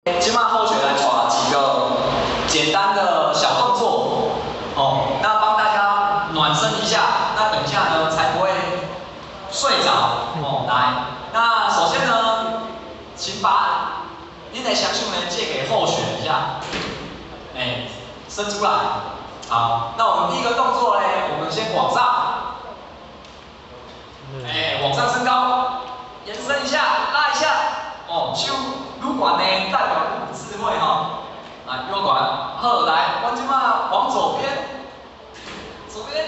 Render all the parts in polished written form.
今麦后学来抓几个简单的小动作哦，那帮大家暖身一下，那等一下呢才不会睡着哦。来，那首先呢，请把你的双手呢借给后学一下，伸出来。好，那我们第一个动作呢，我们先往上，往上升高，延伸一下，拉一下，哦，手愈管呢代表愈有智慧哈。来，右管，好，来，我即马往左边，左边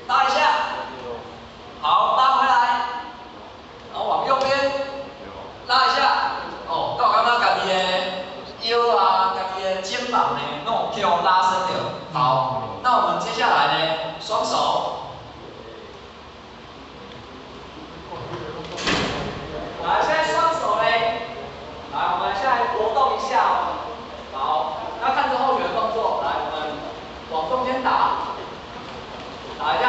拉一下，好，拉回来，然后往右边拉一下，哦，到刚刚家己的腰啊，家己的肩膀呢，弄去互拉伸着。好，那我们接下来呢，双手。来，现在双手呢，来，我们现在活动一下哦。好，那看着后学的动作，来，我们往中间打，打一下。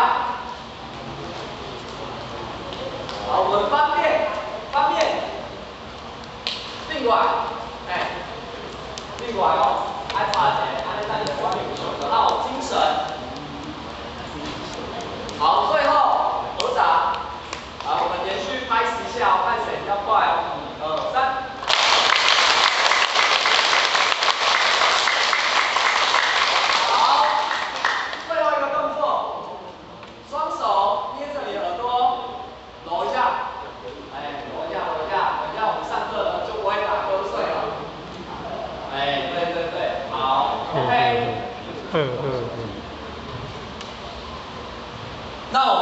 好，我们翻面，并拐，并拐哦，爱拍者，安尼咱就管理手得到精神。好，最后。